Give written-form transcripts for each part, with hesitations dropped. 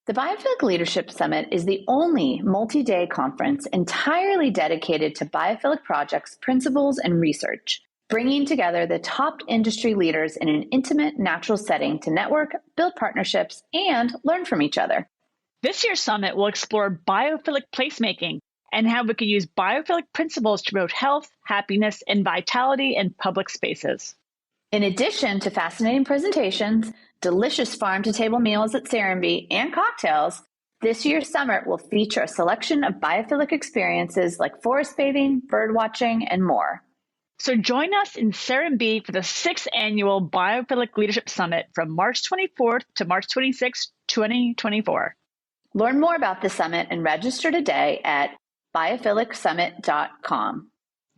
The Biophilic Leadership Summit is the only multi-day conference entirely dedicated to biophilic projects, principles, and research, bringing together the top industry leaders in an intimate, natural setting to network, build partnerships, and learn from each other. This year's summit will explore biophilic placemaking and how we can use biophilic principles to promote health, happiness, and vitality in public spaces. In addition to fascinating presentations, delicious farm-to-table meals at Serenbe, and cocktails, this year's summit will feature a selection of biophilic experiences like forest bathing, bird watching, and more. So join us in Serenbe for the 6th Annual Biophilic Leadership Summit from March 24th to March 26th, 2024. Learn more about the summit and register today at biophilic.summit.com.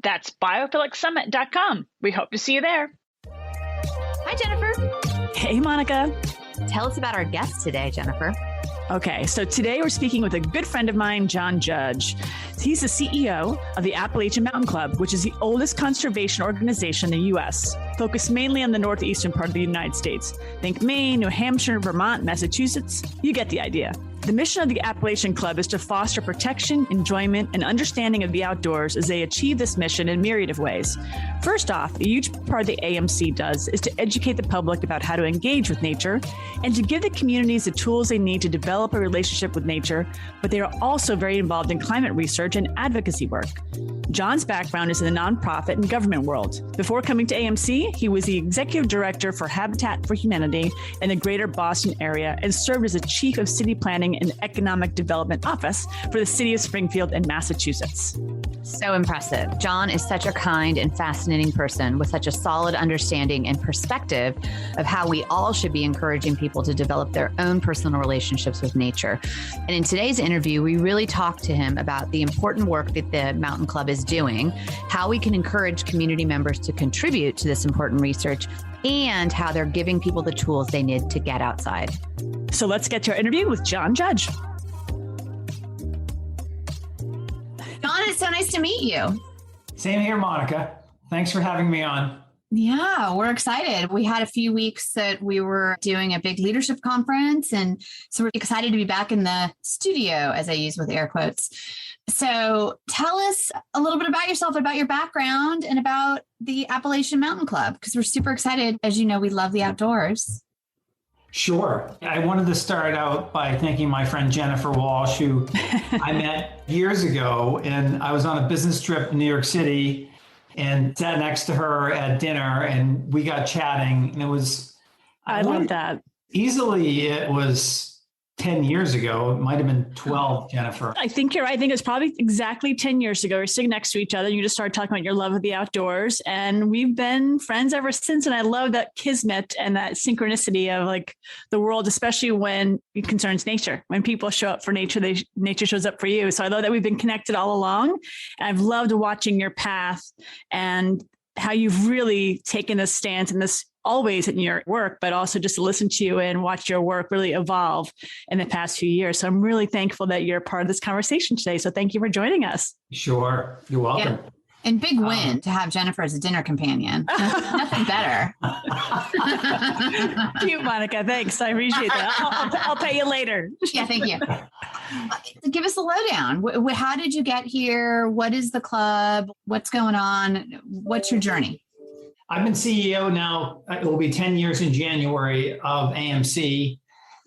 That's biophilic.summit.com. We hope to see you there. Hi, Jennifer. Hey, Monica. Tell us about our guest today, Jennifer. Okay, so today we're speaking with a good friend of mine, John Judge. He's the CEO of the Appalachian Mountain Club, which is the oldest conservation organization in the U.S., focused mainly on the northeastern part of the United States. Think Maine, New Hampshire, Vermont, Massachusetts. You get the idea. The mission of the Appalachian Club is to foster protection, enjoyment, and understanding of the outdoors as they achieve this mission in a myriad of ways. First off, a huge part of the AMC does is to educate the public about how to engage with nature and to give the communities the tools they need to develop a relationship with nature, but they are also very involved in climate research and advocacy work. John's background is in the nonprofit and government world. Before coming to AMC, he was the executive director for Habitat for Humanity in the greater Boston area and served as the chief of city planning and economic development office for the city of Springfield in Massachusetts. So impressive. John is such a kind and fascinating person with such a solid understanding and perspective of how we all should be encouraging people to develop their own personal relationships with nature. And in today's interview, we really talked to him about the important work that the Mountain Club is doing, how we can encourage community members to contribute to this important research, and how they're giving people the tools they need to get outside. So let's get to our interview with John Judge. John, it's so nice to meet you. Same here, Monica. Thanks for having me on. Yeah, we're excited. We had a few weeks that we were doing a big leadership conference, and so we're excited to be back in the studio, as I use with air quotes. So tell us a little bit about yourself, about your background, and about the Appalachian Mountain Club, because we're super excited. As you know, we love the outdoors. Sure. I wanted to start out by thanking my friend Jennifer Walsh, who I met years ago, and I was on a business trip in New York City and sat next to her at dinner, and we got chatting, and it was... I love that. Easily, it was 10 years ago. It might have been 12, Jennifer. I think you're right. I think it was probably exactly 10 years ago. We're sitting next to each other and you just started talking about your love of the outdoors. And we've been friends ever since. And I love that kismet and that synchronicity of like the world, especially when it concerns nature. When people show up for nature, nature shows up for you. So I love that we've been connected all along. And I've loved watching your path and how you've really taken this stance and this always in your work, but also just to listen to you and watch your work really evolve in the past few years. So I'm really thankful that you're part of this conversation today. So thank you for joining us. Sure. You're welcome. Yeah. And big win to have Jennifer as a dinner companion. Nothing better. Cute, Monica. Thanks. I appreciate that. I'll pay you later. Yeah, thank you. Give us a lowdown. How did you get here? What is the club? What's going on? What's your journey? I've been CEO now, it will be 10 years in January of AMC.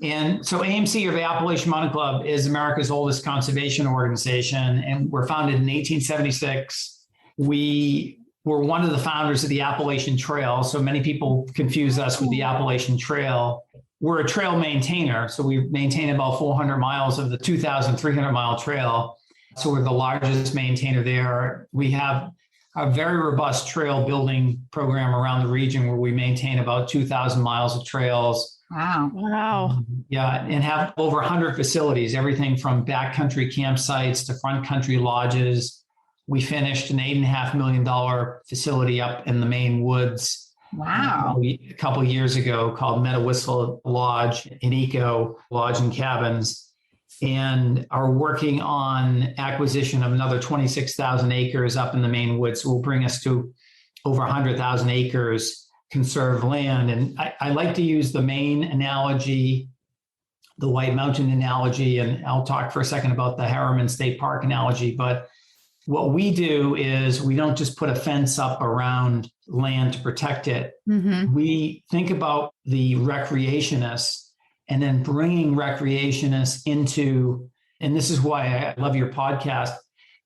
And so AMC, or the Appalachian Mountain Club, is America's oldest conservation organization. And we're founded in 1876. We were one of the founders of the Appalachian Trail. So many people confuse us with the Appalachian Trail. We're a trail maintainer. So we maintain about 400 miles of the 2,300 mile trail. So we're the largest maintainer there. We have a very robust trail building program around the region where we maintain about 2,000 miles of trails. Wow. Yeah, and have over 100 facilities, everything from backcountry campsites to front country lodges. We finished an $8.5 million facility up in the Maine woods. Wow. A couple of years ago called Meadowwhistle Lodge, an eco lodge and cabins, and are working on acquisition of another 26,000 acres up in the Maine woods. So will bring us to over 100,000 acres conserved land. And I like to use the Maine analogy the White Mountain analogy, and I'll talk for a second about the Harriman State Park analogy. But what we do is we don't just put a fence up around land to protect it. Mm-hmm. We think about the recreationists and then bringing recreationists into, and this is why I love your podcast,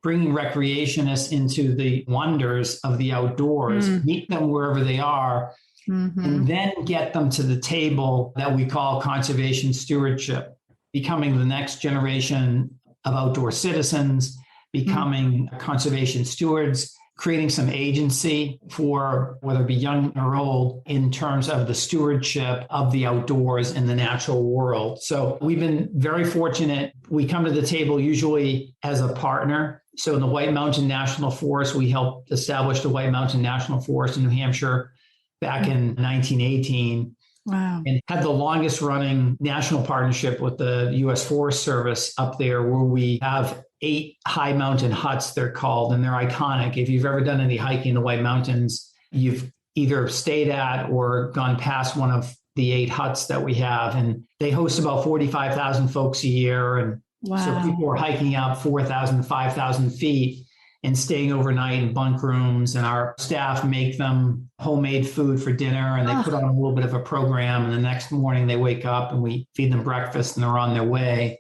bringing recreationists into the wonders of the outdoors, meet them wherever they are, and then get them to the table that we call conservation stewardship, becoming the next generation of outdoor citizens, becoming conservation stewards, creating some agency for whether it be young or old in terms of the stewardship of the outdoors and the natural world. So we've been very fortunate. We come to the table usually as a partner. So in the White Mountain National Forest, we helped establish the White Mountain National Forest in New Hampshire back in 1918. Wow. And had the longest running national partnership with the U.S. Forest Service up there, where we have 8 high mountain huts, they're called, and they're iconic. If you've ever done any hiking in the White Mountains, you've either stayed at or gone past one of the 8 huts that we have. And they host about 45,000 folks a year. And so people are hiking up 4,000, 5,000 feet and staying overnight in bunk rooms. And our staff make them homemade food for dinner, and they put on a little bit of a program. And the next morning they wake up and we feed them breakfast and they're on their way.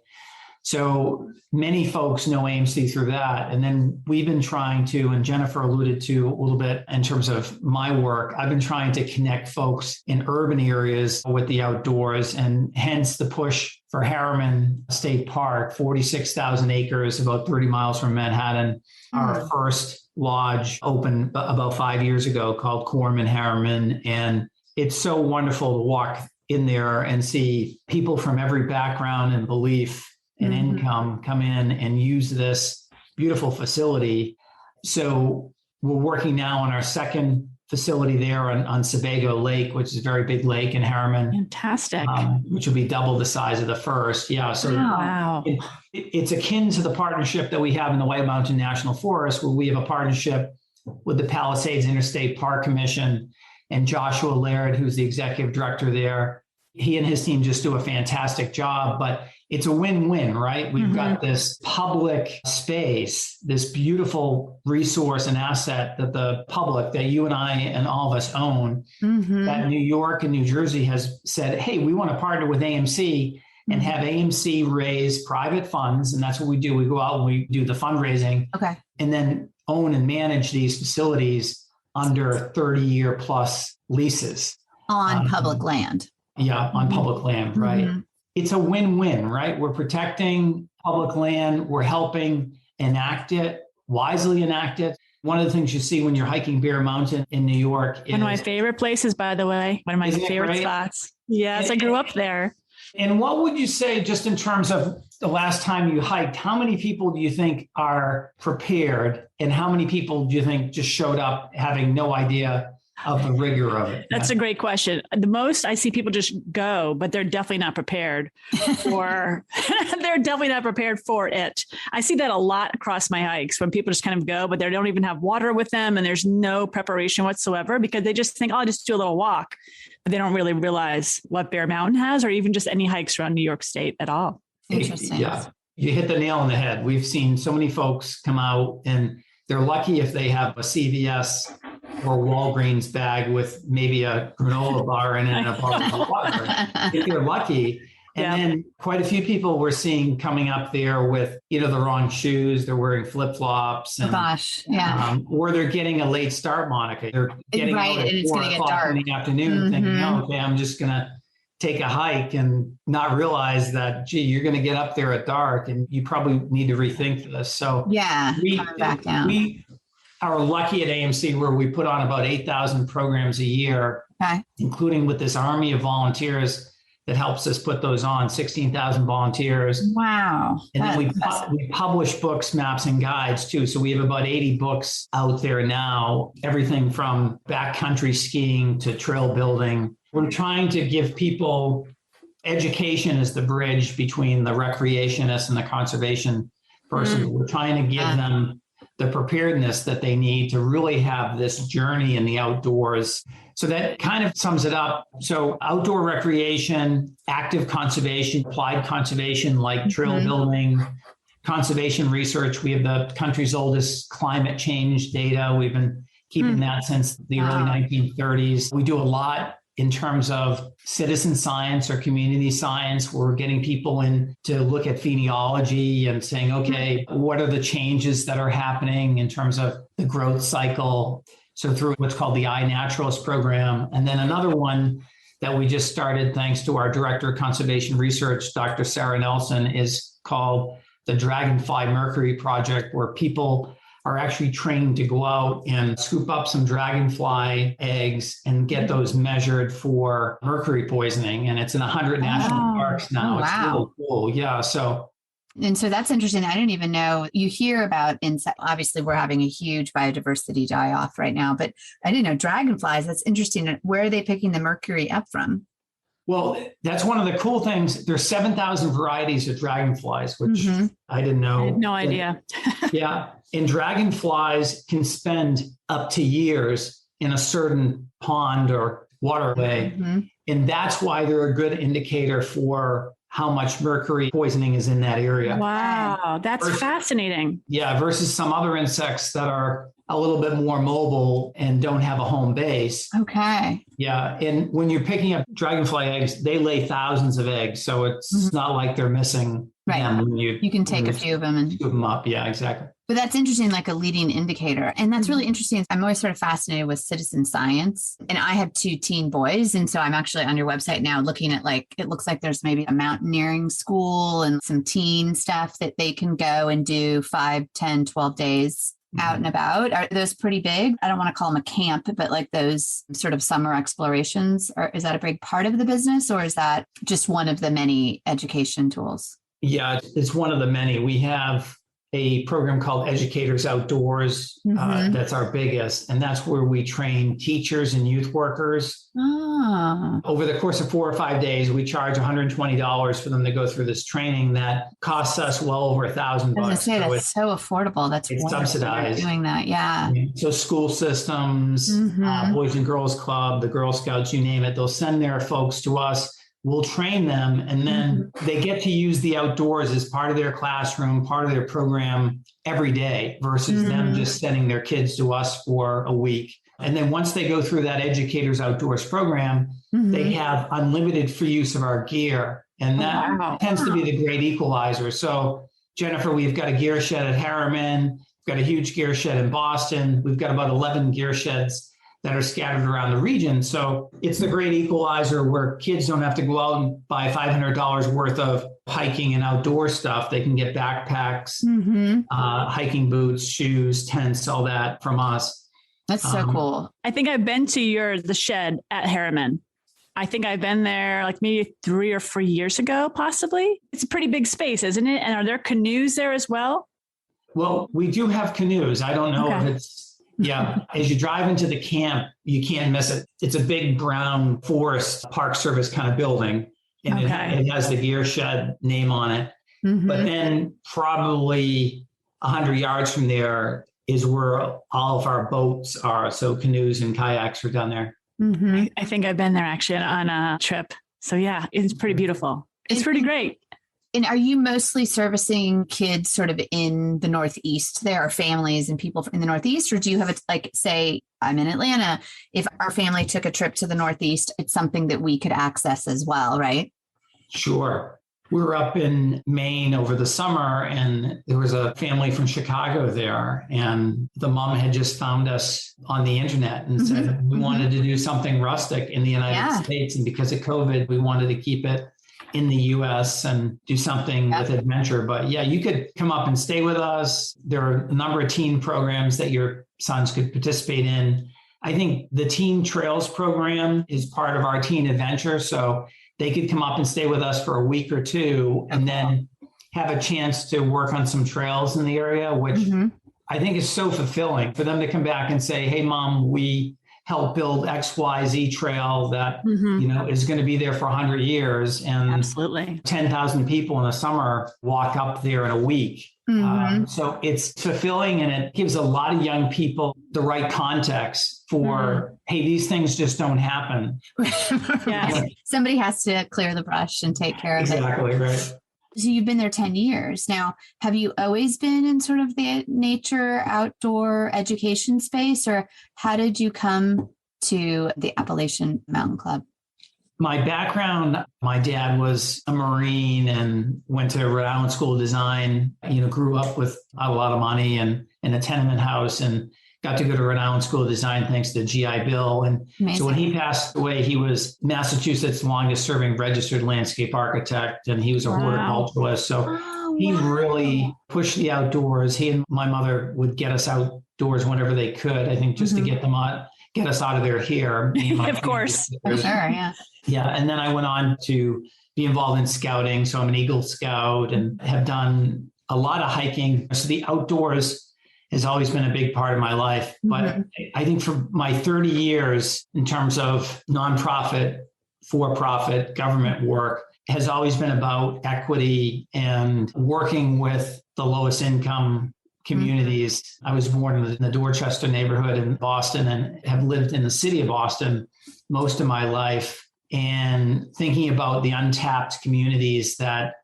So many folks know AMC through that. And then we've been trying to, and Jennifer alluded to a little bit in terms of my work, I've been trying to connect folks in urban areas with the outdoors, and hence the push for Harriman State Park, 46,000 acres, about 30 miles from Manhattan. Our first lodge opened about 5 years ago called Corman Harriman. And it's so wonderful to walk in there and see people from every background and belief and income come in and use this beautiful facility. So we're working now on our second facility there on Sebago Lake, which is a very big lake in Harriman. Fantastic. Which will be double the size of the first. Yeah. So it's akin to the partnership that we have in the White Mountain National Forest, where we have a partnership with the Palisades Interstate Park Commission, and Joshua Laird, who's the executive director there. He and his team just do a fantastic job, but it's a win-win, right? We've got this public space, this beautiful resource and asset that the public, that you and I and all of us own, that New York and New Jersey has said, hey, we want to partner with AMC and have AMC raise private funds. And that's what we do. We go out and we do the fundraising, and then own and manage these facilities under 30-year plus leases. On public land. Yeah, on public land, right? It's a win-win, right? We're protecting public land. We're helping enact it, wisely enact it. One of the things you see when you're hiking Bear Mountain in New York is... One of my favorite places, by the way. One of my favorite spots. Yes, I grew up there. And what would you say, just in terms of the last time you hiked, how many people do you think are prepared, and how many people do you think just showed up having no idea of the rigor of it? That's a great question. The most I see people just go, but they're definitely not prepared for, they're definitely not prepared for it. I see that a lot across my hikes, when people just kind of go, but they don't even have water with them, and there's no preparation whatsoever, because they just think, oh, I'll just do a little walk. But they don't really realize what Bear Mountain has, or even just any hikes around New York State at all. Interesting. Yeah, you hit the nail on the head. We've seen so many folks come out, and they're lucky if they have a CVS or Walgreens bag with maybe a granola bar in it and a bottle of water, if you're lucky. And then quite a few people we're seeing coming up there with either the wrong shoes, they're wearing flip-flops. And, or they're getting a late start, Monica. They're getting out at 4 o'clock in the afternoon thinking, oh, okay, I'm just going to take a hike, and not realize that, gee, you're going to get up there at dark, and you probably need to rethink this. So we are lucky at AMC, where we put on about 8,000 programs a year, including with this army of volunteers that helps us put those on, 16,000 volunteers. Wow. And then we publish books, maps, and guides too. So we have about 80 books out there now, everything from backcountry skiing to trail building. We're trying to give people education as the bridge between the recreationist and the conservation person. We're trying to give them the preparedness that they need to really have this journey in the outdoors So that kind of sums it up. So outdoor recreation, active conservation, applied conservation like trail building, conservation research. We have the country's oldest climate change data. We've been keeping that since the early 1930s. We do a lot in terms of citizen science or community science. We're getting people in to look at phenology and saying, okay, what are the changes that are happening in terms of the growth cycle? So through what's called the iNaturalist program. And then another one that we just started, thanks to our Director of Conservation Research, Dr. Sarah Nelson, is called the Dragonfly Mercury Project, where people are actually trained to go out and scoop up some dragonfly eggs and get those measured for mercury poisoning. And it's in 100 national parks now. It's really cool. Yeah. And so that's interesting. I didn't even know. You hear about insects. Obviously, we're having a huge biodiversity die off right now, but I didn't know dragonflies. That's interesting. Where are they picking the mercury up from? Well, that's one of the cool things. There's 7,000 varieties of dragonflies, which I didn't know. I had no idea. Yeah. And dragonflies can spend up to years in a certain pond or waterway. And that's why they're a good indicator for how much mercury poisoning is in that area. Wow, that's fascinating. Yeah, versus some other insects that are a little bit more mobile and don't have a home base. Okay. Yeah, and when you're picking up dragonfly eggs, they lay thousands of eggs, so it's not like they're missing them when you can take a few of them and scoop them up. Yeah, exactly. But that's interesting, like a leading indicator. And that's really interesting. I'm always sort of fascinated with citizen science. And I have 2 teen boys. And so I'm actually on your website now looking at it looks like there's maybe a mountaineering school and some teen stuff that they can go and do 5, 10, 12 days out and about. Are those pretty big? I don't want to call them a camp, but like those sort of summer explorations, is that a big part of the business, or is that just one of the many education tools? Yeah, it's one of the many. We have a program called Educators Outdoors. That's our biggest. And that's where we train teachers and youth workers. Over the course of 4 or 5 days, we charge $120 for them to go through this training that costs us well over $1,000. I was going to say, that's so affordable. It's subsidized. Doing that, yeah. So school systems, Boys and Girls Club, the Girl Scouts, you name it, they'll send their folks to us. We'll train them, and then they get to use the outdoors as part of their classroom, part of their program every day versus them just sending their kids to us for a week. And then once they go through that Educators Outdoors program, they have unlimited free use of our gear. And that tends to be the great equalizer. So, Jennifer, we've got a gear shed at Harriman, we've got a huge gear shed in Boston. We've got about 11 gear sheds that are scattered around the region. So it's the great equalizer where kids don't have to go out and buy $500 worth of hiking and outdoor stuff. They can get backpacks, hiking boots, shoes, tents, all that from us. That's so cool. I think I've been to the shed at Harriman. I think I've been there like maybe 3 or 4 years ago, possibly. It's a pretty big space, isn't it? And are there canoes there as well? Well, we do have canoes. I don't know if it's, as you drive into the camp, you can't miss it. It's a big brown forest Park Service kind of building, and it has the gear shed name on it. But then probably 100 yards from there is where all of our boats are. So canoes and kayaks are down there. I think I've been there actually on a trip. So yeah, it's pretty beautiful. It's pretty great. And are you mostly servicing kids sort of in the Northeast? There are families and people in the Northeast, or do you have say I'm in Atlanta. If our family took a trip to the Northeast, it's something that we could access as well, right? Sure. We were up in Maine over the summer, and there was a family from Chicago there, and the mom had just found us on the internet and said we wanted to do something rustic in the United States. And because of COVID, we wanted to keep it in the U.S. and do something with adventure. But yeah, you could come up and stay with us. There are a number of teen programs that your sons could participate in. I think the Teen Trails program is part of our teen adventure. So they could come up and stay with us for a week or two and then have a chance to work on some trails in the area, which I think is so fulfilling for them to come back and say, hey, Mom, we help build XYZ trail that, is going to be there for 100 years. And absolutely 10,000 people in the summer walk up there in a week. So it's fulfilling, and it gives a lot of young people the right context for, hey, these things just don't happen. Yes. Somebody has to clear the brush and take care of Exactly, it. right. So you've been there 10 years. Now, have you always been in sort of the nature, outdoor education space, or how did you come to the Appalachian Mountain Club? My background, my dad was a Marine and went to Rhode Island School of Design, grew up with a lot of money and in a tenement house and got to go to Rhode Island School of Design thanks to GI Bill. And Amazing. So when he passed away, he was Massachusetts' longest serving registered landscape architect, and he was a horticulturalist. So he really pushed the outdoors. He and my mother would get us outdoors whenever they could, I think, just to get us out of their hair. Of course. For sure, yeah. Yeah. And then I went on to be involved in scouting. So I'm an Eagle Scout and have done a lot of hiking. So the outdoors has always been a big part of my life. But I think for my 30 years in terms of nonprofit, for-profit government work has always been about equity and working with the lowest income communities. I was born in the Dorchester neighborhood in Boston and have lived in the city of Boston most of my life. And thinking about the untapped communities that,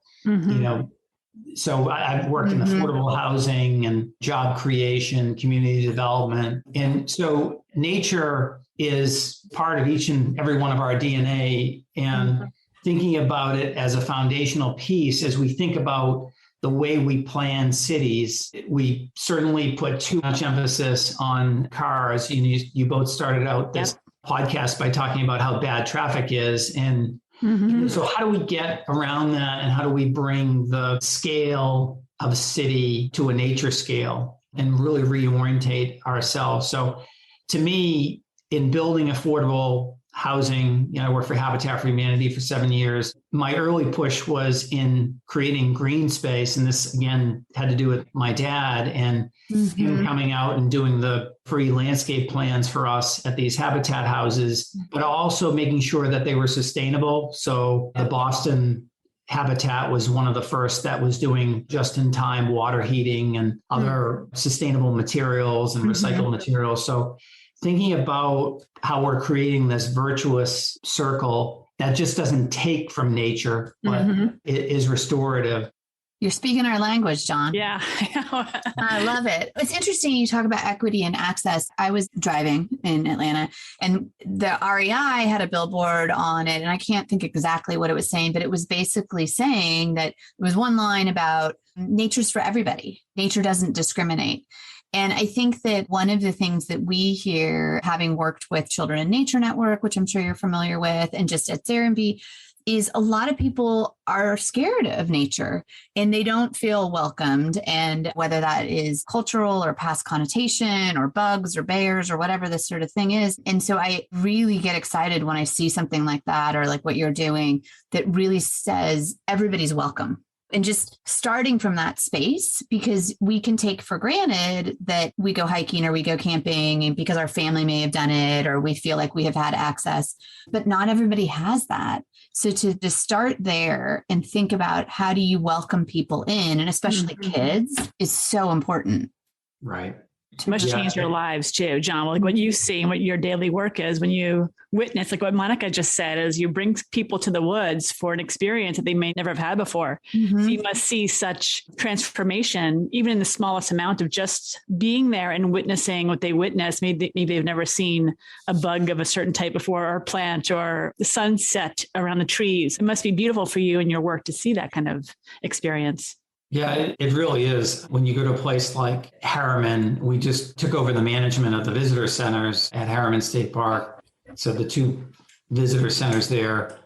so I've worked in affordable housing and job creation, community development. And so nature is part of each and every one of our DNA. And thinking about it as a foundational piece, as we think about the way we plan cities, we certainly put too much emphasis on cars. You both started out this podcast by talking about how bad traffic is. And so how do we get around that? And how do we bring the scale of a city to a nature scale and really reorientate ourselves? So to me, in building affordable housing, I worked for Habitat for Humanity for 7 years. My early push was in creating green space. And this, again, had to do with my dad and him coming out and doing the free landscape plans for us at these habitat houses, but also making sure that they were sustainable. So the Boston Habitat was one of the first that was doing just-in-time water heating and other sustainable materials and recycled materials. So thinking about how we're creating this virtuous circle that just doesn't take from nature, but it is restorative. You're speaking our language, John. Yeah. I love it. It's interesting you talk about equity and access. I was driving in Atlanta and the REI had a billboard on it, and I can't think exactly what it was saying, but it was basically saying that it was one line about nature's for everybody. Nature doesn't discriminate. And I think that one of the things that we hear, having worked with Children in Nature Network, which I'm sure you're familiar with, and just at Serenbe, is a lot of people are scared of nature and they don't feel welcomed. And whether that is cultural or past connotation or bugs or bears or whatever this sort of thing is. And so I really get excited when I see something like that, or like what you're doing, that really says everybody's welcome. And just starting from that space, because we can take for granted that we go hiking or we go camping and because our family may have done it or we feel like we have had access, but not everybody has that. So to start there and think about how do you welcome people in, and especially kids, is so important. Right. It must change your lives too, John. Like what you see and what your daily work is when you witness, like what Monica just said, is you bring people to the woods for an experience that they may never have had before. So you must see such transformation, even in the smallest amount of just being there and witnessing what they witness. Maybe they've never seen a bug of a certain type before, or a plant, or the sunset around the trees. It must be beautiful for you in your work to see that kind of experience. Yeah, it really is. When you go to a place like Harriman, we just took over the management of the visitor centers at Harriman State Park. So the two visitor centers there,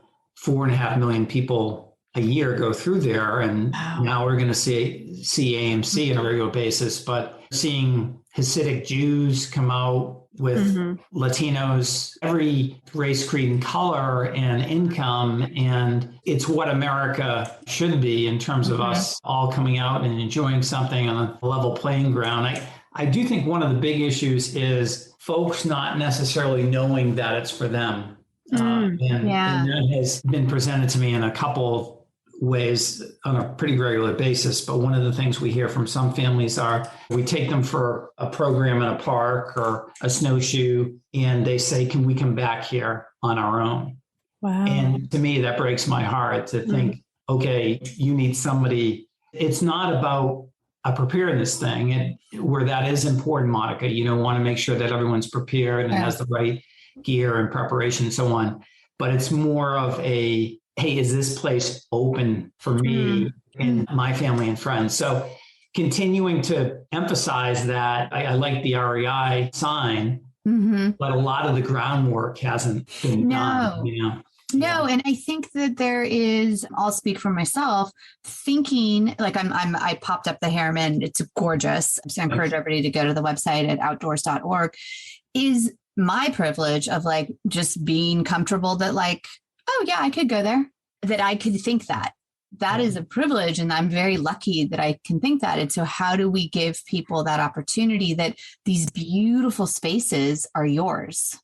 4.5 million people a year go through there. And now we're going to see AMC on a regular basis, but seeing Hasidic Jews come out with Latinos, every race, creed, and color and income. And it's what America should be in terms of us all coming out and enjoying something on a level playing ground. I do think one of the big issues is folks not necessarily knowing that it's for them. And that has been presented to me in a couple ways on a pretty regular basis. But one of the things we hear from some families are we take them for a program in a park or a snowshoe, and they say, can we come back here on our own? Wow. And to me, that breaks my heart to think, okay, you need somebody. It's not about a preparedness thing, where that is important, Monica. You know, want to make sure that everyone's prepared and has the right gear and preparation and so on. But it's more of a, hey, is this place open for me and my family and friends? So continuing to emphasize that, I like the REI sign, but a lot of the groundwork hasn't been done. You know? No, and I think that there is, I'll speak for myself, thinking like I popped up the Harriman. It's gorgeous. So I encourage everybody to go to the website at outdoors.org. Is my privilege of like just being comfortable that like, oh yeah, I could go there, that I could think that. That is a privilege. And I'm very lucky that I can think that. And so how do we give people that opportunity that these beautiful spaces are yours?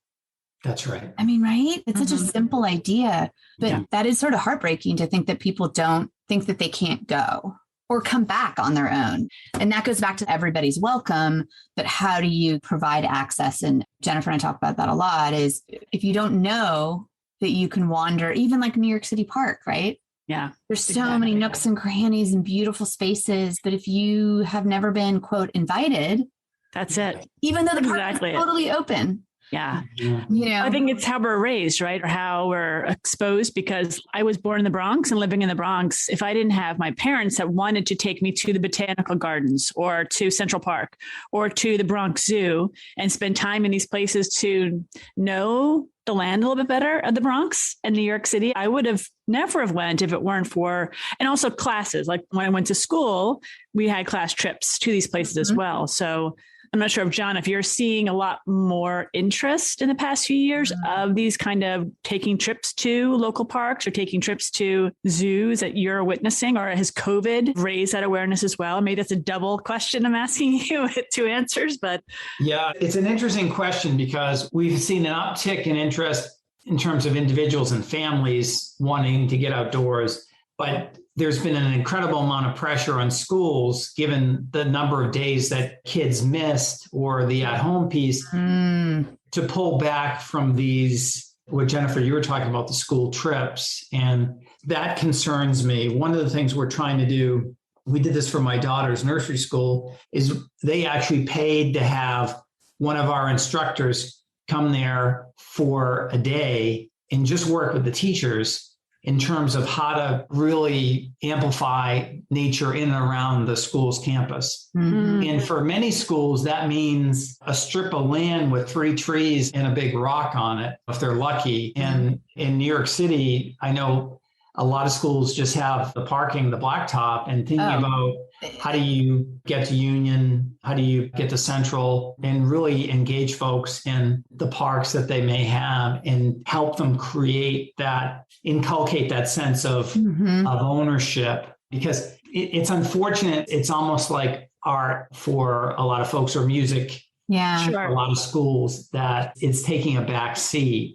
That's right. I mean, right? It's such a simple idea, but that is sort of heartbreaking to think that people don't think that they can't go or come back on their own. And that goes back to everybody's welcome, but how do you provide access? And Jennifer and I talk about that a lot, is if you don't know that you can wander, even like New York City Park, right? Yeah. There's so many nooks and crannies and beautiful spaces, but if you have never been, quote, invited, that's it. Even though the park is totally open. Yeah. You know, I think it's how we're raised, right? Or how we're exposed, because I was born in the Bronx and living in the Bronx. If I didn't have my parents that wanted to take me to the Botanical Gardens or to Central Park or to the Bronx Zoo and spend time in these places to know the land a little bit better of the Bronx and New York City, I would have never went if it weren't for, and also classes. Like when I went to school, we had class trips to these places as well. So I'm not sure if John, if you're seeing a lot more interest in the past few years of these kind of taking trips to local parks or taking trips to zoos that you're witnessing, or has COVID raised that awareness as well? Maybe that's a double question I'm asking you with two answers, but. Yeah, it's an interesting question because we've seen an uptick in interest in terms of individuals and families wanting to get outdoors, but there's been an incredible amount of pressure on schools, given the number of days that kids missed or the at-home piece, to pull back from these, what Jennifer, you were talking about, the school trips. And that concerns me. One of the things we're trying to do, we did this for my daughter's nursery school, is they actually paid to have one of our instructors come there for a day and just work with the teachers in terms of how to really amplify nature in and around the school's campus. And for many schools, that means a strip of land with 3 trees and a big rock on it, if they're lucky. And in New York City, I know a lot of schools just have the parking, the blacktop, and thinking about how do you get to Union, how do you get to Central, and really engage folks in the parks that they may have and help them create that, inculcate that sense of ownership. Because it's unfortunate, it's almost like art for a lot of folks, or music for a lot of schools, that it's taking a back seat.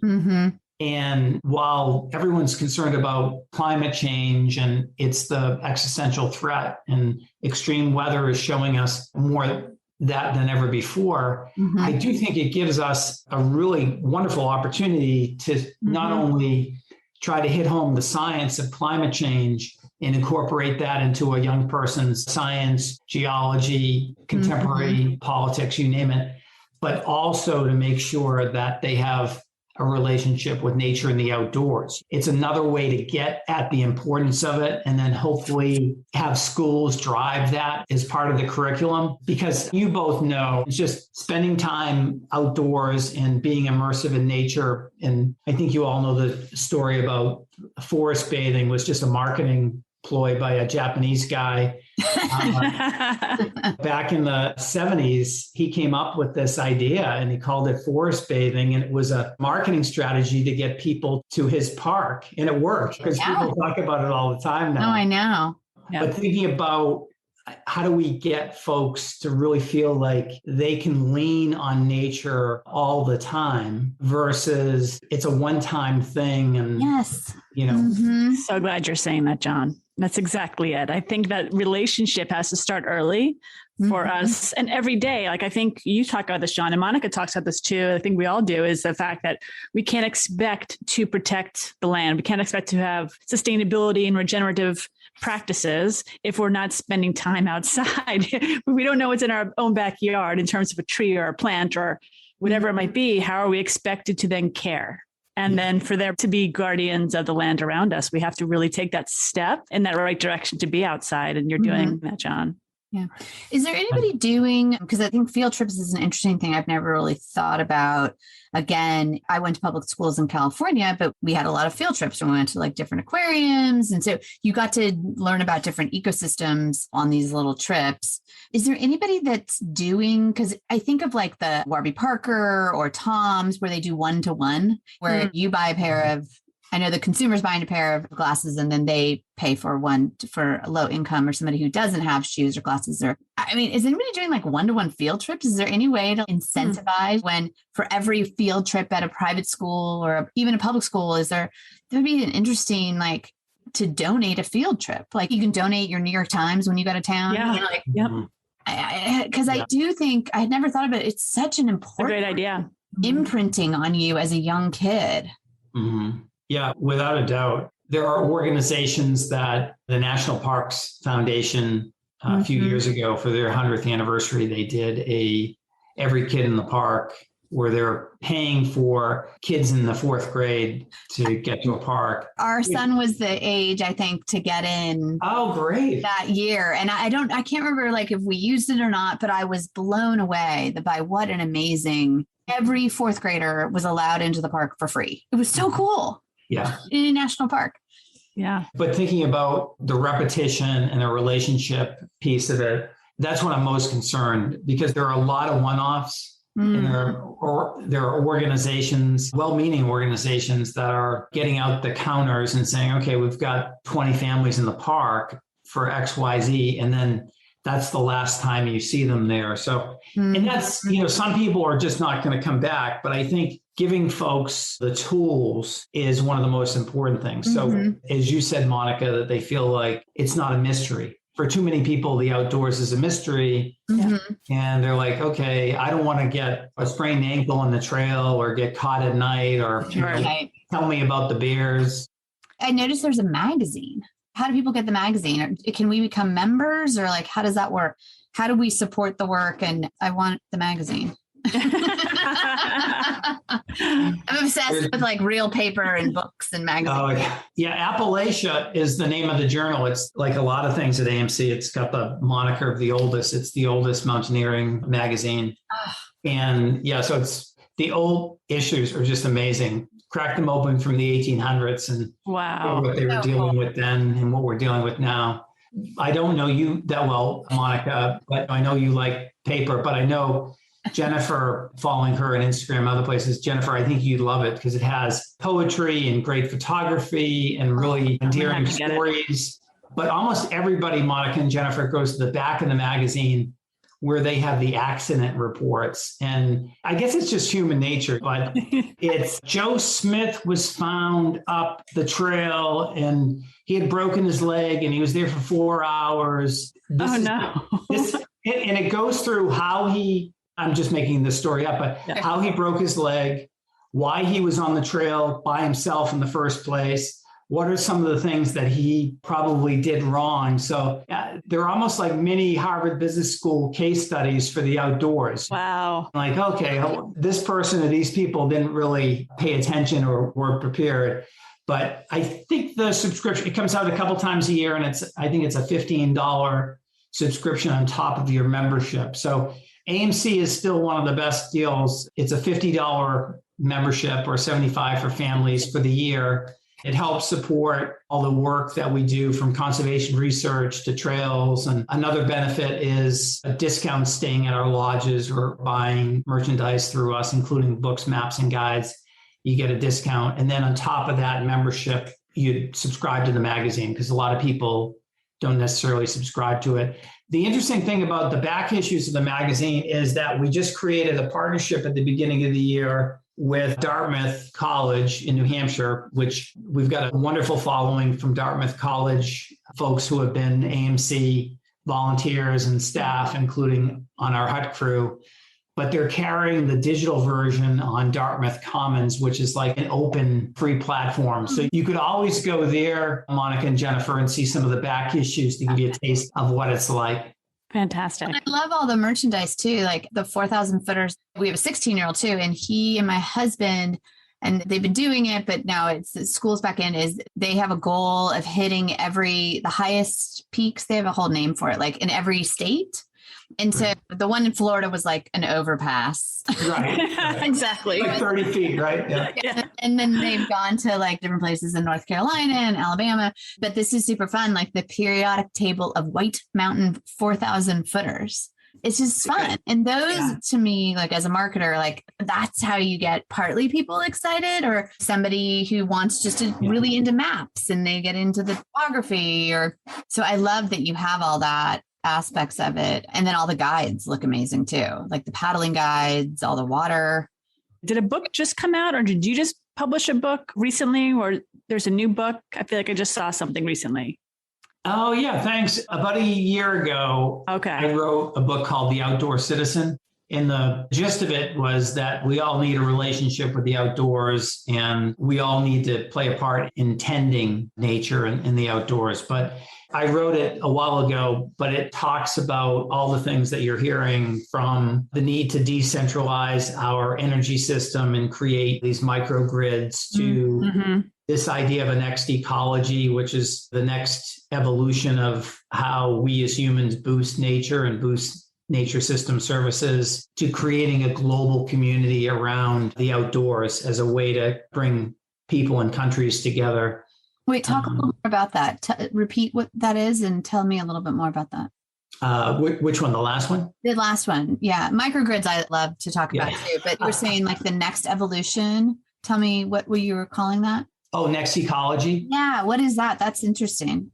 And while everyone's concerned about climate change and it's the existential threat, and extreme weather is showing us more that than ever before, I do think it gives us a really wonderful opportunity to not only try to hit home the science of climate change and incorporate that into a young person's science, geology, contemporary politics, you name it, but also to make sure that they have a relationship with nature and the outdoors. It's another way to get at the importance of it, and then hopefully have schools drive that as part of the curriculum. Because you both know, it's just spending time outdoors and being immersive in nature. And I think you all know the story about forest bathing was just a marketing ploy by a Japanese guy. Back in the 70s, he came up with this idea and he called it forest bathing. And it was a marketing strategy to get people to his park. And it worked, because people talk about it all the time now. Oh, I know. But thinking about how do we get folks to really feel like they can lean on nature all the time versus it's a one-time thing. And, you know, So glad you're saying that, John. That's exactly it. I think that relationship has to start early for us and every day. Like, I think you talk about this, John, and Monica talks about this too. I think we all do, is the fact that we can't expect to protect the land. We can't expect to have sustainability and regenerative practices if we're not spending time outside. We don't know what's in our own backyard in terms of a tree or a plant or whatever it might be. How are we expected to then care? And then for there to be guardians of the land around us, we have to really take that step in that right direction to be outside. And you're doing that, John. Yeah. Is there anybody doing, because I think field trips is an interesting thing I've never really thought about. Again, I went to public schools in California, but we had a lot of field trips and we went to like different aquariums. And so you got to learn about different ecosystems on these little trips. Is there anybody that's doing, because I think of like the Warby Parker or Tom's where they do one-to-one, where you buy a pair of, I know the consumer's buying a pair of glasses and then they pay for one for a low income or somebody who doesn't have shoes or glasses. Or, I mean, is anybody doing like one-to-one field trips? Is there any way to incentivize when for every field trip at a private school or even a public school, there would be an interesting, like, to donate a field trip? Like you can donate your New York Times when you go to town. Yeah. You know, like, because I do think I had never thought about it. It's such an important, great idea, imprinting on you as a young kid. Yeah, without a doubt. There are organizations that the National Parks Foundation a few years ago for their 100th anniversary, they did every kid in the park where they're paying for kids in the 4th grade to get to a park. Our son was the age, I think, to get in. Oh, great. That year. And I can't remember like if we used it or not, but I was blown away by what an amazing, every 4th grader was allowed into the park for free. It was so cool. Yeah. In a national park. Yeah. But thinking about the repetition and the relationship piece of it, that's when I'm most concerned, because there are a lot of one-offs. And there are organizations, well-meaning organizations that are getting out the counters and saying, okay, we've got 20 families in the park for XYZ. And then that's the last time you see them there. So, and that's, some people are just not going to come back. But I think giving folks the tools is one of the most important things. So as you said, Monica, that they feel like it's not a mystery. For too many people, the outdoors is a mystery. And they're like, okay, I don't want to get a sprained ankle on the trail or get caught at night or tell me about the bears. I noticed there's a magazine. How do people get the magazine? Can we become members or like, how does that work? How do we support the work? And I want the magazine. I'm obsessed with like real paper and books and magazines. Oh, yeah. Appalachia is the name of the journal. It's like a lot of things at AMC. It's got the moniker of the oldest. It's the oldest mountaineering magazine. And so it's the old issues are just amazing. Crack them open from the 1800s and what they were dealing with then and what we're dealing with now. I don't know you that well, Monica, but I know you like paper, but I know Jennifer, following her on Instagram and other places. Jennifer, I think you'd love it because it has poetry and great photography and really endearing stories. But almost everybody, Monica and Jennifer, goes to the back of the magazine where they have the accident reports. And I guess it's just human nature, but it's Joe Smith was found up the trail and he had broken his leg and he was there for 4 hours. And it goes through how I'm just making this story up, but how he broke his leg, why he was on the trail by himself in the first place. What are some of the things that he probably did wrong? So they're almost like mini Harvard Business School case studies for the outdoors. Wow. Like, okay, this person or these people didn't really pay attention or were prepared. But I think the subscription, it comes out a couple times a year and I think it's a $15 subscription on top of your membership. So AMC is still one of the best deals. It's a $50 membership or $75 for families for the year. It helps support all the work that we do from conservation research to trails. And another benefit is a discount staying at our lodges or buying merchandise through us, including books, maps, and guides. You get a discount. And then on top of that membership, you subscribe to the magazine because a lot of people don't necessarily subscribe to it. The interesting thing about the back issues of the magazine is that we just created a partnership at the beginning of the year with Dartmouth College in New Hampshire, which we've got a wonderful following from Dartmouth College folks who have been AMC volunteers and staff, including on our hut crew. But they're carrying the digital version on Dartmouth Commons, which is like an open, free platform. So you could always go there, Monica and Jennifer, and see some of the back issues to give you a taste of what it's like. Fantastic. And I love all the merchandise too, like the 4,000 footers. We have a 16-year-old too, and he and my husband, and they've been doing it, but now it's the school's back in, is they have a goal of hitting the highest peaks. They have a whole name for it, like in every state. And so the one in Florida was like an overpass. Right. Exactly. Like 30 feet, right? Yeah. And then they've gone to like different places in North Carolina and Alabama. But this is super fun, like the periodic table of White Mountain 4,000 footers. It's just fun. And those to me, like as a marketer, like that's how you get partly people excited, or somebody who wants just to really into maps and they get into the topography. So I love that you have all that aspects of it. And then all the guides look amazing too, like the paddling guides, all the water. Did a book just come out, or did you just publish a book recently, or there's a new book? I feel like I just saw something recently. Oh, yeah. Thanks. About a year ago, I wrote a book called The Outdoor Citizen. And the gist of it was that we all need a relationship with the outdoors, and we all need to play a part in tending nature and in the outdoors. But I wrote it a while ago, but it talks about all the things that you're hearing, from the need to decentralize our energy system and create these microgrids to this idea of a next ecology, which is the next evolution of how we as humans boost nature and boost nature system services, to creating a global community around the outdoors as a way to bring people and countries together. Wait, talk a little more about that. Repeat what that is and tell me a little bit more about that. Which one? The last one? The last one. Yeah. Microgrids I love to talk about too, but you're saying like the next evolution. Tell me what you were calling that. Oh, next ecology. Yeah. What is that? That's interesting.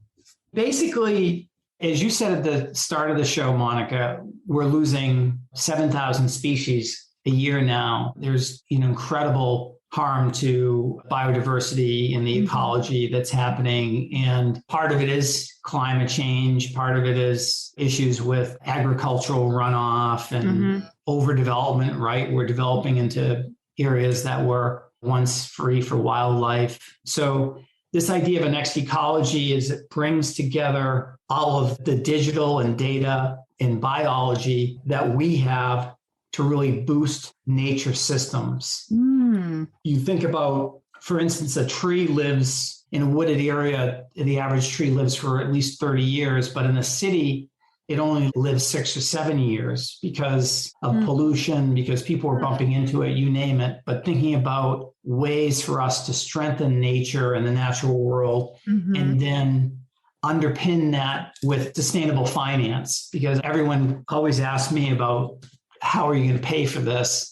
Basically, as you said at the start of the show, Monica, we're losing 7,000 species a year now. There's incredible harm to biodiversity and the ecology that's happening. And part of it is climate change. Part of it is issues with agricultural runoff and overdevelopment, right? We're developing into areas that were once free for wildlife. So this idea of a next ecology is it brings together all of the digital and data and biology that we have to really boost nature systems. You think about, for instance, a tree lives in a wooded area. The average tree lives for at least 30 years, but in a city, it only lives 6 or 7 years because of pollution, because people are bumping into it, you name it. But thinking about ways for us to strengthen nature and the natural world, and then underpin that with sustainable finance, because everyone always asks me about how are you going to pay for this?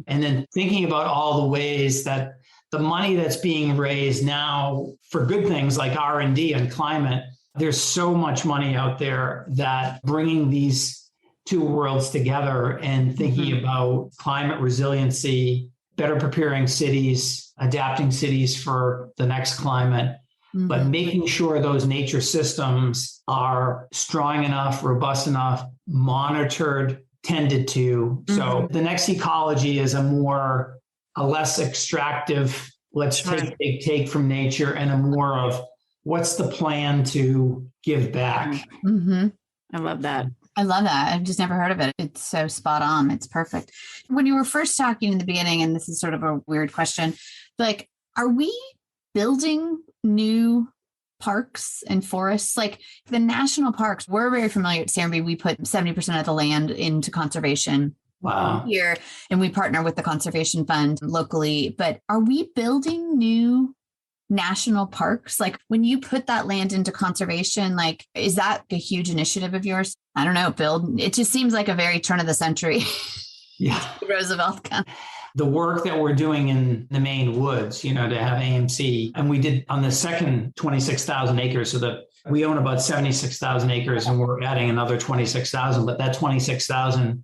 And then thinking about all the ways that the money that's being raised now for good things like R&D and climate, there's so much money out there that bringing these two worlds together and thinking about climate resiliency, better preparing cities, adapting cities for the next climate, but making sure those nature systems are strong enough, robust enough, monitored, tended to. So the next ecology is a less extractive, let's take from nature, and a more of what's the plan to give back. I love that. I love that. I've just never heard of it. It's so spot on. It's perfect. When you were first talking in the beginning, and this is sort of a weird question, like, are we building new parks and forests? Like the national parks, we're very familiar at Serenbe. We put 70% of the land into conservation here, and we partner with the Conservation Fund locally. But are we building new national parks? Like when you put that land into conservation, like, is that a huge initiative of yours? I don't know, it just seems like a very turn of the century. Roosevelt kind of. The work that we're doing in the Maine woods, to have AMC, and we did on the second 26,000 acres. So that we own about 76,000 acres, and we're adding another 26,000. But that 26,000,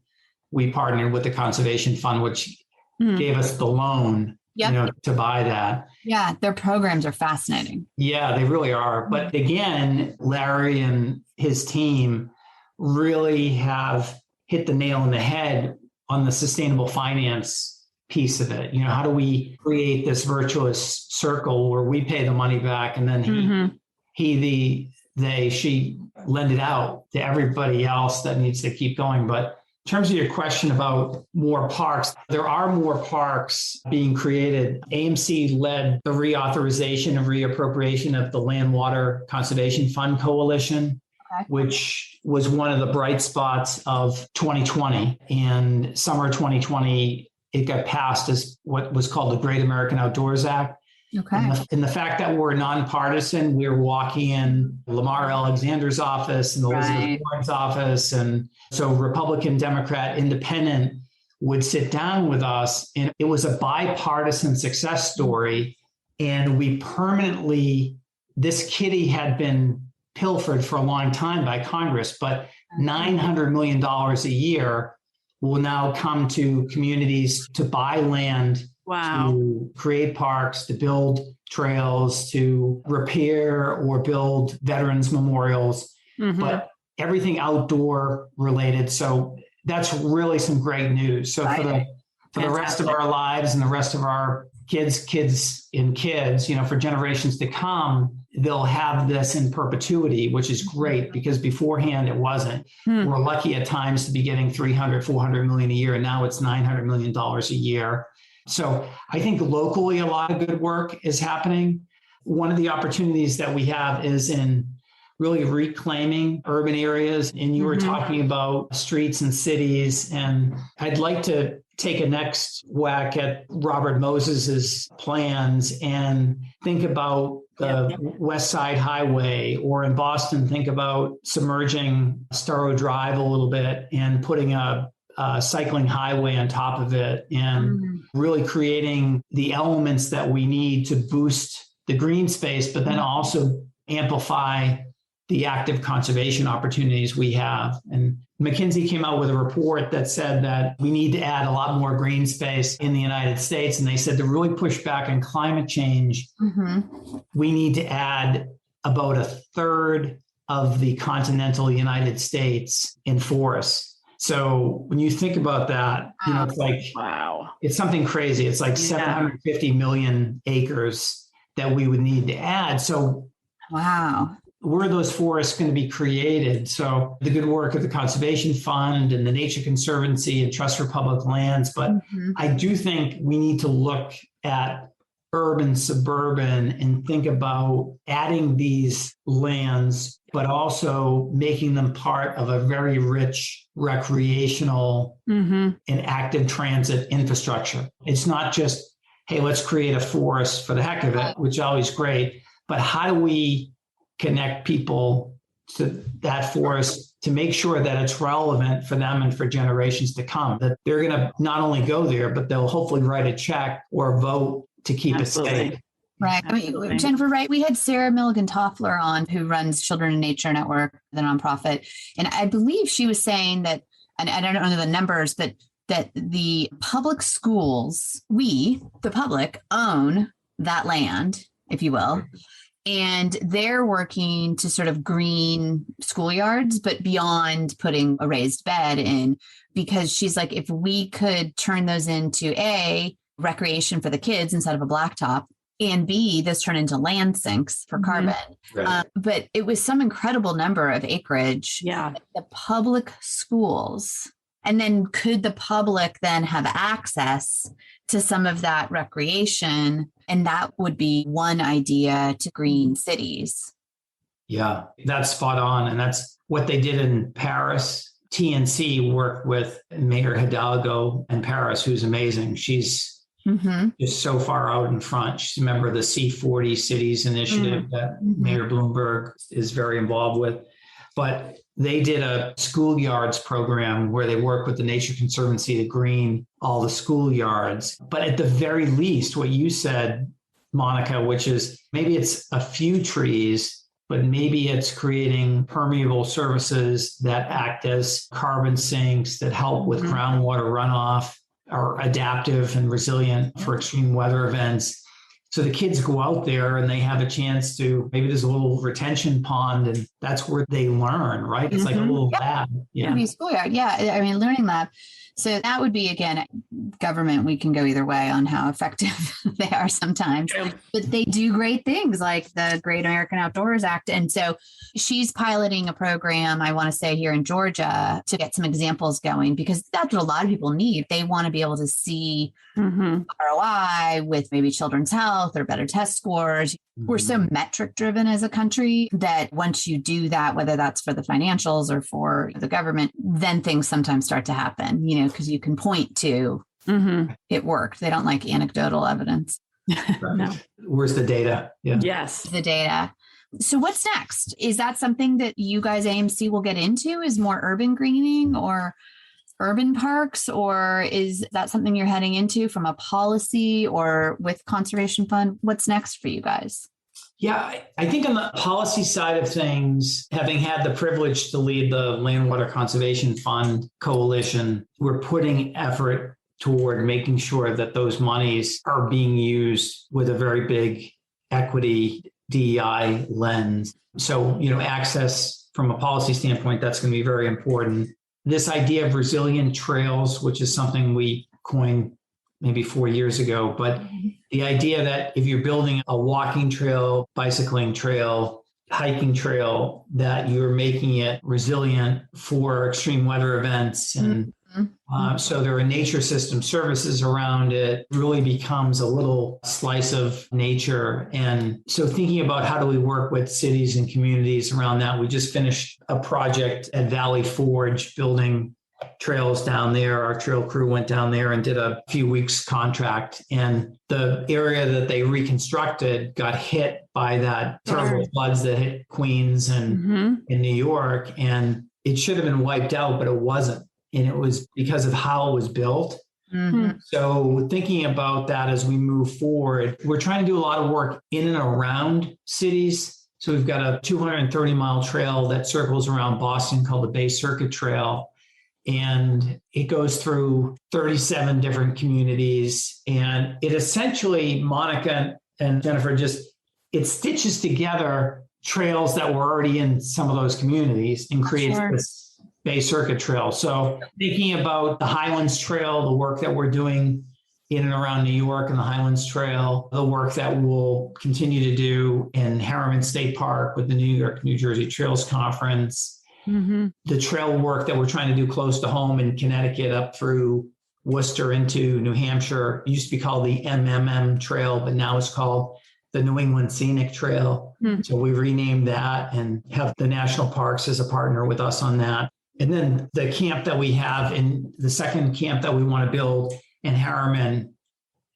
we partnered with the Conservation Fund, which gave us the loan to buy that. Yeah, their programs are fascinating. Yeah, they really are. But again, Larry and his team really have hit the nail on the head on the sustainable finance piece of it. How do we create this virtuous circle where we pay the money back and then she lend it out to everybody else that needs to keep going. But in terms of your question about more parks, there are more parks being created. AMC led the reauthorization and reappropriation of the Land Water Conservation Fund Coalition, which was one of the bright spots of 2020. And summer 2020, it got passed as what was called the Great American Outdoors Act. Okay. And the fact that we're nonpartisan, we're walking in Lamar Alexander's office and Elizabeth Warren's office. And so Republican, Democrat, Independent would sit down with us. And it was a bipartisan success story. And we this kitty had been pilfered for a long time by Congress, but $900 million a year will now come to communities to buy land, to create parks, to build trails, to repair or build veterans memorials, but everything outdoor related. So that's really some great news. So for the rest of our lives and the rest of our kids, for generations to come, they'll have this in perpetuity, which is great because beforehand it wasn't. We're lucky at times to be getting 300, 400 million a year, and now it's $900 million a year. So I think locally, a lot of good work is happening. One of the opportunities that we have is in really reclaiming urban areas. And you were talking about streets and cities, and I'd like to take a next whack at Robert Moses's plans and think about the West Side Highway, or in Boston, think about submerging Storrow Drive a little bit and putting a cycling highway on top of it, and really creating the elements that we need to boost the green space, but then also amplify the active conservation opportunities we have. And McKinsey came out with a report that said that we need to add a lot more green space in the United States. And they said to really push back on climate change, we need to add about a third of the continental United States in forests. So when you think about that, it's like, it's something crazy. It's like 750 million acres that we would need to add. So where are those forests going to be created? So the good work of the Conservation Fund and the Nature Conservancy and Trust for Public Lands. But I do think we need to look at urban, suburban, and think about adding these lands, but also making them part of a very rich recreational and active transit infrastructure. It's not just, hey, let's create a forest for the heck of it, which is always great, but how do we connect people to that forest to make sure that it's relevant for them and for generations to come, that they're going to not only go there, but they'll hopefully write a check or vote to keep it safe. Right. I mean, Jennifer, right. We had Sarah Milligan-Toffler on, who runs Children in Nature Network, the nonprofit. And I believe she was saying that, and I don't know the numbers, but that the public schools, we, the public, own that land, if you will. And they're working to sort of green schoolyards, but beyond putting a raised bed in, because she's like, if we could turn those into A, recreation for the kids instead of a blacktop, and B, this turn into land sinks for carbon. But it was some incredible number of acreage. The public schools. And then could the public then have access to some of that recreation? And that would be one idea to green cities. Yeah, that's spot on. And that's what they did in Paris. TNC worked with Mayor Hidalgo in Paris, who's amazing. She's just so far out in front. She's a member of the C40 Cities Initiative that Mayor Bloomberg is very involved with. But they did a schoolyards program where they work with the Nature Conservancy to green all the schoolyards. But at the very least, what you said, Monica, which is maybe it's a few trees, but maybe it's creating permeable surfaces that act as carbon sinks that help with groundwater runoff. are adaptive and resilient for extreme weather events. So the kids go out there and they have a chance to, maybe there's a little retention pond and that's where they learn, right? It's like a little lab. Yeah. Schoolyard. Yeah. I mean, learning lab. So that would be, again, government, we can go either way on how effective they are sometimes, but they do great things like the Great American Outdoors Act. And so she's piloting a program, I want to say here in Georgia, to get some examples going, because that's what a lot of people need. They want to be able to see ROI with maybe children's health or better test scores. We're so metric driven as a country that once you do that, whether that's for the financials or for the government, then things sometimes start to happen, because you can point to it worked. They don't like anecdotal evidence. No. Where's the data? Yeah. Yes. The data. So what's next? Is that something that you guys, AMC, will get into? Is more urban greening or urban parks, or is that something you're heading into from a policy or with Conservation Fund? What's next for you guys? Yeah, I think on the policy side of things, having had the privilege to lead the Land Water Conservation Fund Coalition, we're putting effort toward making sure that those monies are being used with a very big equity DEI lens. So, access from a policy standpoint, that's going to be very important. This idea of resilient trails, which is something we coined maybe 4 years ago, but the idea that if you're building a walking trail, bicycling trail, hiking trail, that you're making it resilient for extreme weather events. And so there are nature system services around it, really becomes a little slice of nature. And so thinking about how do we work with cities and communities around that, we just finished a project at Valley Forge building trails down there. Our trail crew went down there and did a few weeks contract. And the area that they reconstructed got hit by that terrible floods that hit Queens and in New York. And it should have been wiped out, but it wasn't. And it was because of how it was built. So thinking about that as we move forward, we're trying to do a lot of work in and around cities. So we've got a 230-mile trail that circles around Boston called the Bay Circuit Trail. And it goes through 37 different communities. And it essentially, Monica and Jennifer, it stitches together trails that were already in some of those communities and creates this Bay Circuit Trail. So thinking about the Highlands Trail, the work that we're doing in and around New York and the Highlands Trail, the work that we'll continue to do in Harriman State Park with the New York, New Jersey Trails Conference, the trail work that we're trying to do close to home in Connecticut up through Worcester into New Hampshire. It used to be called the MMM Trail, but now it's called the New England Scenic Trail. So we renamed that and have the national parks as a partner with us on that. And then the camp that we have in the second camp that we want to build in Harriman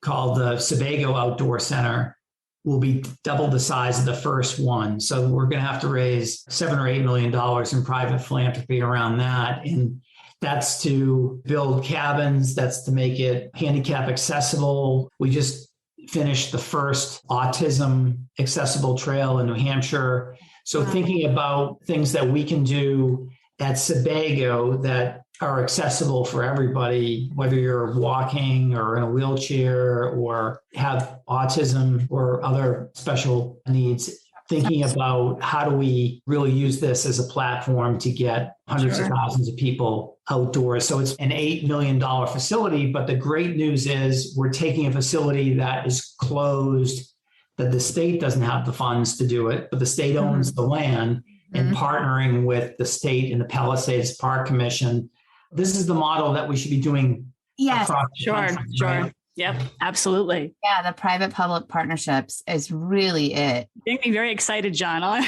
called the Sebago Outdoor Center will be double the size of the first one. So we're going to have to raise $7 or $8 million in private philanthropy around that. And that's to build cabins. That's to make it handicap accessible. We just finished the first autism accessible trail in New Hampshire. So thinking about things that we can do at Sebago that are accessible for everybody, whether you're walking or in a wheelchair or have autism or other special needs, thinking about how do we really use this as a platform to get hundreds of thousands of people outdoors. So it's an $8 million facility, but the great news is we're taking a facility that is closed, that the state doesn't have the funds to do it, but the state owns the land, and partnering with the state and the Palisades Park Commission. This is the model that we should be doing. Yes, sure. Yep, absolutely. Yeah, the private-public partnerships is really it. Make me very excited, John. I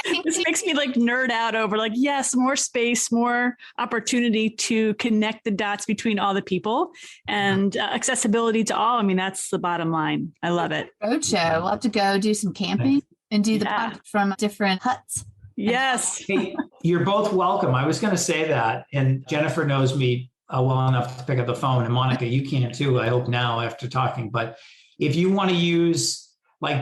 think this makes me nerd out over yes, more space, more opportunity to connect the dots between all the people and accessibility to all. I mean, that's the bottom line. I love it. Roadshow. We'll have to go do some camping and do the podcast from different huts. Yes. Hey, you're both welcome. I was going to say that. And Jennifer knows me well enough to pick up the phone. And Monica, you can too, I hope now after talking. But if you want to use,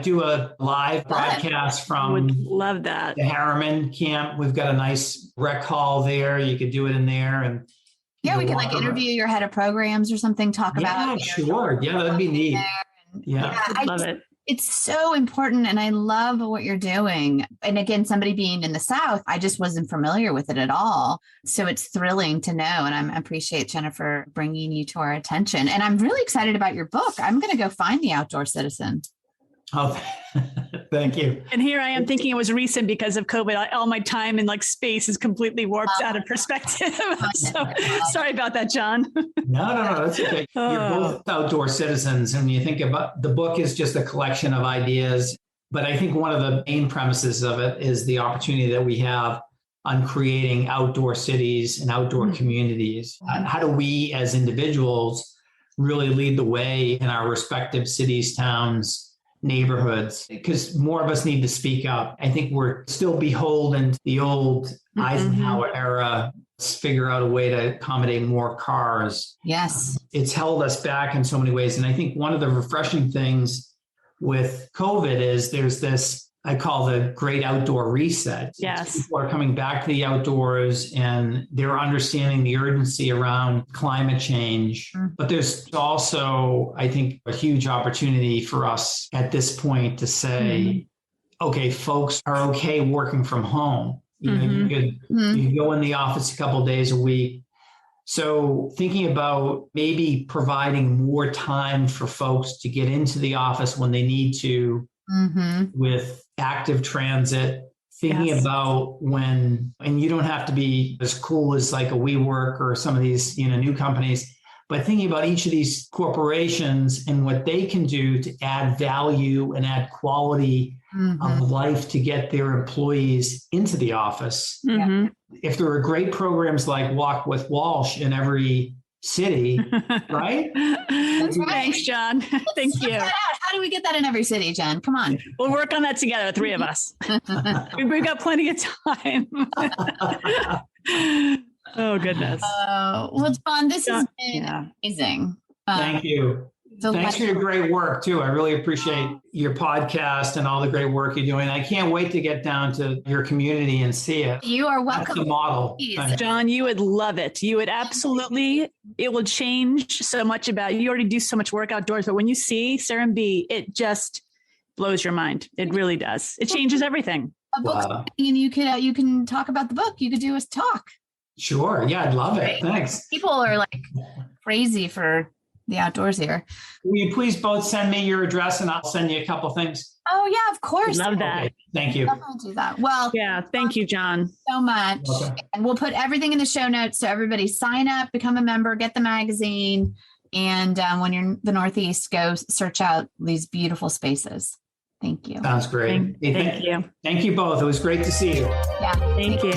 do a live broadcast from would love that. The Harriman camp, we've got a nice rec hall there. You could do it in there. And Yeah, we could like interview your head of programs or something, talk about. Sure. Yeah, that'd be neat. Yeah. I love it. It's so important. And I love what you're doing. And again, somebody being in the South, I just wasn't familiar with it at all. So it's thrilling to know. And I appreciate Jennifer bringing you to our attention. And I'm really excited about your book. I'm going to go find The Outdoor Citizen. Oh, thank you. And here I am thinking it was recent because of COVID. All my time in like space is completely warped out of perspective. So sorry about that, John. No, that's okay. You're both outdoor citizens. And you think about the book is just a collection of ideas. But I think one of the main premises of it is the opportunity that we have on creating outdoor cities and outdoor communities. How do we as individuals really lead the way in our respective cities, towns, neighborhoods, because more of us need to speak up. I think we're still beholden to the old Eisenhower era, figure out a way to accommodate more cars. Yes. It's held us back in so many ways. And I think one of the refreshing things with COVID is there's this, I call the great outdoor reset. Yes. People are coming back to the outdoors and they're understanding the urgency around climate change. But there's also, I think, a huge opportunity for us at this point to say, okay, folks are okay working from home. You know, you go in the office a couple of days a week. So thinking about maybe providing more time for folks to get into the office when they need to, with active transit, thinking about when, and you don't have to be as cool as like a WeWork or some of these, new companies, but thinking about each of these corporations and what they can do to add value and add quality of life to get their employees into the office. If there are great programs like Walk with Walsh in every city, right? That's right. Thanks, John. Thank you. How do we get that in every city, Jen? Come on. We'll work on that together, the three of us. We've got plenty of time. Oh, goodness. Well, John, this has been amazing. Thank you. Thanks for your great work, too. I really appreciate your podcast and all the great work you're doing. I can't wait to get down to your community and see it. You are welcome. That's the model. John, you would love it. You would absolutely, it will change so much about you. You already do so much work outdoors, but when you see Serenbe, it just blows your mind. It really does. It changes everything. A book, and you can talk about the book. You could do a talk. Sure. Yeah, I'd love it. Thanks. People are like crazy for the outdoors here. Will you please both send me your address and I'll send you a couple things? Oh, yeah, of course. Love that. Okay. Thank you. Definitely do that. Well, yeah, thank you, John. So much. Okay. And we'll put everything in the show notes. So everybody sign up, become a member, get the magazine. And when you're in the Northeast, go search out these beautiful spaces. Thank you. Sounds great. Thank you. Thank you both. It was great to see you. Yeah. Thank you.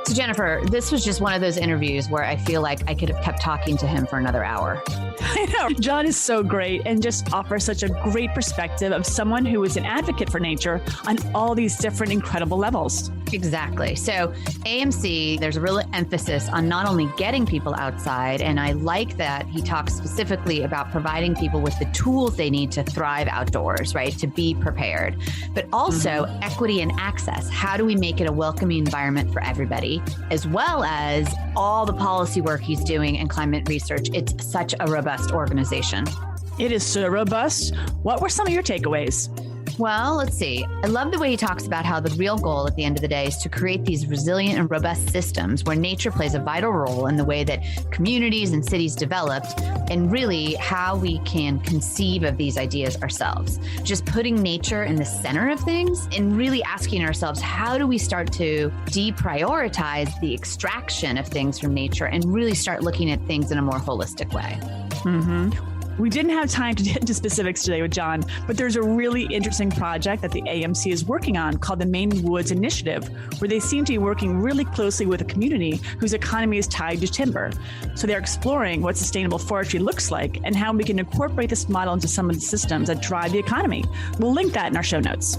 So Jennifer, this was just one of those interviews where I feel like I could have kept talking to him for another hour. I know. John is so great and just offers such a great perspective of someone who is an advocate for nature on all these different incredible levels. Exactly. So AMC, there's a real emphasis on not only getting people outside, and I like that he talks specifically about providing people with the tools they need to thrive outdoors, right? To be prepared, but also equity and access. How do we make it a welcoming environment for everybody, as well as all the policy work he's doing and climate research? It's such a robust organization. It is so robust. What were some of your takeaways? Well, let's see. I love the way he talks about how the real goal at the end of the day is to create these resilient and robust systems where nature plays a vital role in the way that communities and cities developed, and really how we can conceive of these ideas ourselves. Just putting nature in the center of things and really asking ourselves, how do we start to deprioritize the extraction of things from nature and really start looking at things in a more holistic way? We didn't have time to get into specifics today with John, but there's a really interesting project that the AMC is working on called the Maine Woods Initiative, where they seem to be working really closely with a community whose economy is tied to timber. So they're exploring what sustainable forestry looks like and how we can incorporate this model into some of the systems that drive the economy. We'll link that in our show notes.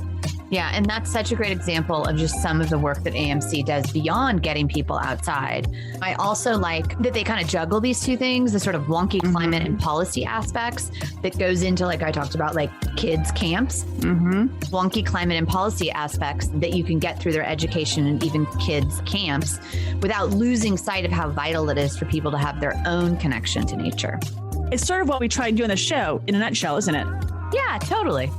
Yeah, and that's such a great example of just some of the work that AMC does beyond getting people outside. I also like that they kind of juggle these two things, the sort of wonky climate and policy aspects that goes into, like I talked about, like kids camps, wonky climate and policy aspects that you can get through their education and even kids camps without losing sight of how vital it is for people to have their own connection to nature. It's sort of what we try to do in the show in a nutshell, isn't it? Yeah, totally.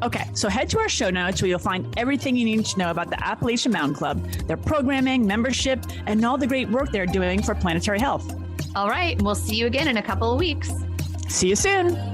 Okay, so head to our show notes where you'll find everything you need to know about the Appalachian Mountain Club, their programming, membership, and all the great work they're doing for planetary health. All right, we'll see you again in a couple of weeks. See you soon.